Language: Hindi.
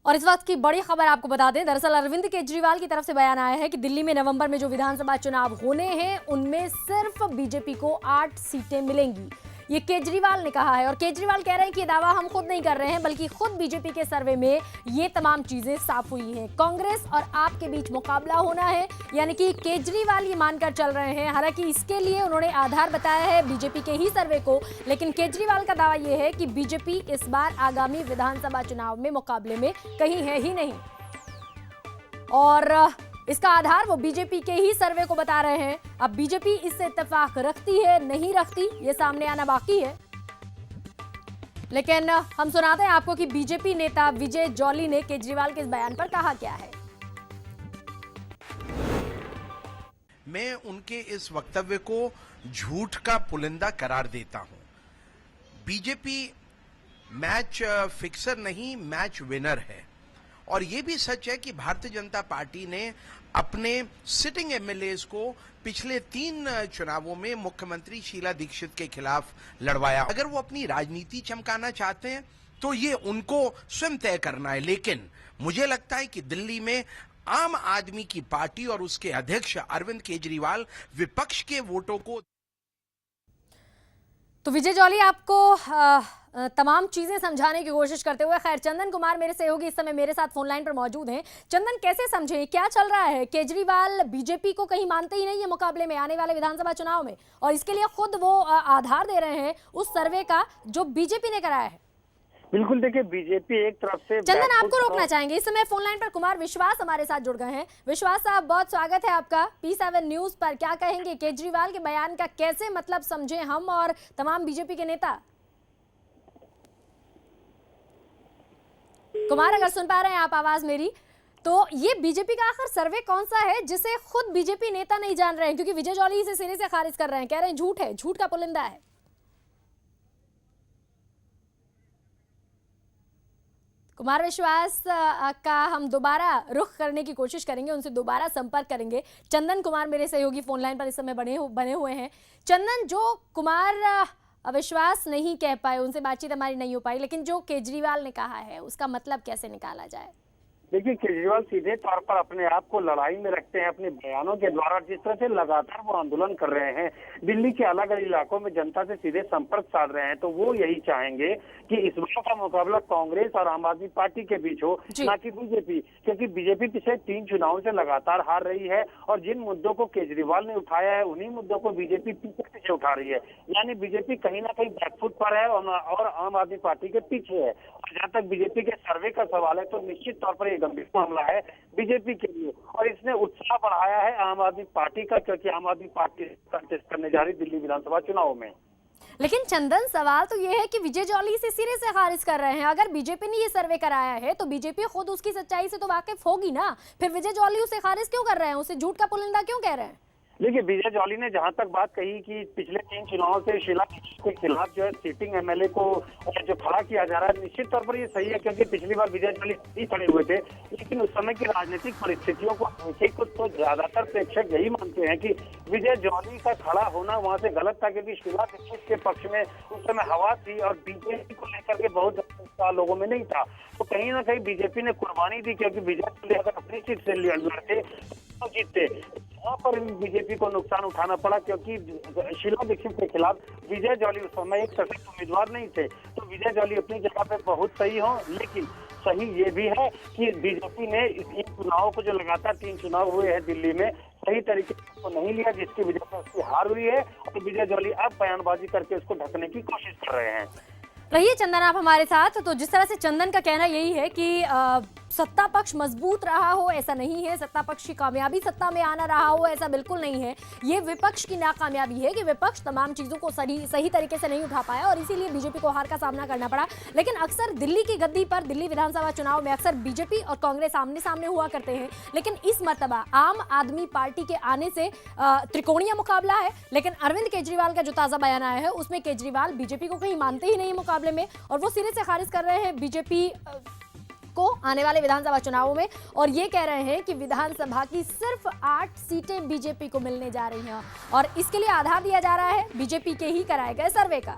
और इस वक्त की बड़ी खबर आपको बता दें, दरअसल अरविंद केजरीवाल की तरफ से बयान आया है कि दिल्ली में नवंबर में जो विधानसभा चुनाव होने हैं उनमें सिर्फ बीजेपी को 8 सीटें मिलेंगी। ये केजरीवाल ने कहा है और केजरीवाल कह रहे हैं कि ये दावा हम खुद नहीं कर रहे हैं, बल्कि खुद बीजेपी के सर्वे में ये तमाम चीजें साफ हुई हैं। कांग्रेस और आप के बीच मुकाबला होना है, यानी कि केजरीवाल ये मानकर चल रहे हैं। हालांकि इसके लिए उन्होंने आधार बताया है बीजेपी के ही सर्वे को, लेकिन केजरीवाल का दावा यह है कि बीजेपी इस बार आगामी विधानसभा चुनाव में मुकाबले में कहीं है ही नहीं, और इसका आधार वो बीजेपी के ही सर्वे को बता रहे हैं। अब बीजेपी इससे इत्तेफाक रखती है नहीं रखती, ये सामने आना बाकी है, लेकिन हम सुनाते हैं आपको कि बीजेपी नेता विजय जॉली ने केजरीवाल के इस बयान पर कहा क्या है। मैं उनके इस वक्तव्य को झूठ का पुलिंदा करार देता हूं। बीजेपी मैच फिक्सर नहीं, मैच विनर है। और ये भी सच है कि भारतीय जनता पार्टी ने अपने सिटिंग एमएलएज को पिछले 3 चुनावों में मुख्यमंत्री शीला दीक्षित के खिलाफ लड़वाया। अगर वो अपनी राजनीति चमकाना चाहते हैं तो ये उनको स्वयं तय करना है, लेकिन मुझे लगता है कि दिल्ली में आम आदमी की पार्टी और उसके अध्यक्ष अरविंद केजरीवाल विपक्ष के वोटों को। तो विजय जॉली आपको तमाम चीजें समझाने की कोशिश करते हुए, खैर चंदन कुमार मेरे सहयोगी इस समय मेरे साथ फोन लाइन पर मौजूद हैं। चंदन, कैसे समझे क्या चल रहा है? केजरीवाल बीजेपी को कहीं मानते ही नहीं है मुकाबले में आने वाले विधानसभा चुनाव में, और इसके लिए खुद वो आधार दे रहे हैं उस सर्वे का जो बीजेपी ने कराया है। बिल्कुल, देखिए बीजेपी एक तरफ से चंदन आपको रोकना चाहेंगे। इस समय फोन लाइन पर कुमार विश्वास हमारे साथ जुड़ गए हैं। विश्वास साहब, बहुत स्वागत है आपका P7 न्यूज पर। क्या कहेंगे केजरीवाल के बयान का, कैसे मतलब समझे हम और तमाम बीजेपी के नेता? कुमार, अगर सुन पा रहे हैं आप आवाज मेरी, तो ये बीजेपी का आखिर सर्वे कौन सा है जिसे खुद बीजेपी नेता नहीं जान रहे हैं? क्योंकि विजय जॉली इसे सिरे से खारिज कर रहे हैं, कह रहे हैं झूठ है, झूठ का पुलिंदा है। कुमार विश्वास का हम दोबारा रुख करने की कोशिश करेंगे, उनसे दोबारा संपर्क करेंगे। चंदन कुमार मेरे सहयोगी फोन लाइन पर इस समय बने हुए हैं। चंदन, जो कुमार विश्वास नहीं कह पाए, उनसे बातचीत हमारी नहीं हो पाई, लेकिन जो केजरीवाल ने कहा है उसका मतलब कैसे निकाला जाए? देखिए, केजरीवाल सीधे तौर पर अपने आप को लड़ाई में रखते हैं अपने बयानों के द्वारा। जिस तरह से लगातार वो आंदोलन कर रहे हैं, दिल्ली के अलग अलग इलाकों में जनता से सीधे संपर्क साध रहे हैं, तो वो यही चाहेंगे कि इस बार का मुकाबला कांग्रेस और आम आदमी पार्टी के बीच हो, ना कि बीजेपी। क्योंकि बीजेपी पिछले 3 चुनावों से लगातार हार रही है, और जिन मुद्दों को केजरीवाल ने उठाया है उन्हीं मुद्दों को बीजेपी पीछे उठा रही है। यानी बीजेपी कहीं ना कहीं बैकफुट पर है और आम आदमी पार्टी के पीछे है। और जहाँ तक बीजेपी के सर्वे का सवाल है, तो निश्चित तौर पर गंभीर मामला है बीजेपी के लिए, और इसने उत्साह बढ़ाया है आम आदमी पार्टी का, क्योंकि आम आदमी पार्टी कंटेस्ट करने जा रही दिल्ली विधानसभा चुनाव में। लेकिन चंदन, सवाल तो ये है कि विजय जॉली इसे सिरे से खारिज कर रहे हैं। अगर बीजेपी ने ये सर्वे कराया है तो बीजेपी खुद उसकी सच्चाई से तो वाकिफ होगी ना, फिर विजय जॉली उसे खारिज क्यों कर रहे हैं? उसे झूठ का पुलिंदा क्यों कह रहे हैं? देखिए, विजय जॉली ने जहां तक बात कही कि पिछले 3 चुनावों से शीला दीक्षित के खिलाफ जो है सिटिंग एमएलए को जो खड़ा किया जा रहा है, निश्चित तौर पर ये सही है, क्योंकि पिछली बार विजय जॉली ही खड़े हुए थे। लेकिन उस समय की राजनीतिक परिस्थितियों को देखे तो ज्यादातर प्रेक्षक यही मानते हैं कि विजय जॉली का खड़ा होना वहां से गलत था, क्योंकि शीला दीक्षित के पक्ष में उस समय हवा थी और बीजेपी को लेकर के बहुत उत्साह लोगों में नहीं था। तो कहीं ना कहीं बीजेपी ने कुर्बानी दी, क्योंकि विजय जॉली अगर अपनी सीट से लड़ते तो जीतते। यहाँ पर बीजेपी को नुकसान उठाना पड़ा, क्योंकि शीला दीक्षित के खिलाफ विजय जॉली उस समय एक सशक्त उम्मीदवार नहीं थे। तो विजय जॉली अपनी जगह पे बहुत सही हो, लेकिन सही ये भी है कि बीजेपी ने इन चुनावों को, जो लगातार 3 चुनाव हुए हैं दिल्ली में, सही तरीके से नहीं लिया, जिसकी वजह से उसकी हार हुई है। और विजय जॉली अब बयानबाजी करके उसको ढकने की कोशिश कर रहे हैं। रहिए चंदन आप हमारे साथ। तो जिस तरह से चंदन का कहना यही है कि सत्ता पक्ष मजबूत रहा हो, ऐसा नहीं है। सत्ता पक्ष की कामयाबी सत्ता में आना रहा हो, ऐसा बिल्कुल नहीं है। ये विपक्ष की नाकामयाबी है कि विपक्ष तमाम चीजों को सही तरीके से नहीं उठा पाया, और इसीलिए बीजेपी को हार का सामना करना पड़ा। लेकिन अक्सर दिल्ली की गद्दी पर, दिल्ली विधानसभा चुनाव में अक्सर बीजेपी और कांग्रेस आमने सामने हुआ करते हैं, लेकिन इस मर्तबा आम आदमी पार्टी के आने से त्रिकोणीय मुकाबला है। लेकिन अरविंद केजरीवाल का जो ताजा बयान आया है उसमें केजरीवाल बीजेपी को कहीं मानते ही नहीं मुकाबले में, और वो सिरे से खारिज कर रहे हैं बीजेपी को आने वाले विधानसभा चुनावों में, और ये कह रहे हैं कि विधानसभा की सिर्फ 8 सीटें बीजेपी को मिलने जा रही हैं, और इसके लिए आधार दिया जा रहा है बीजेपी के ही कराए गए सर्वे का।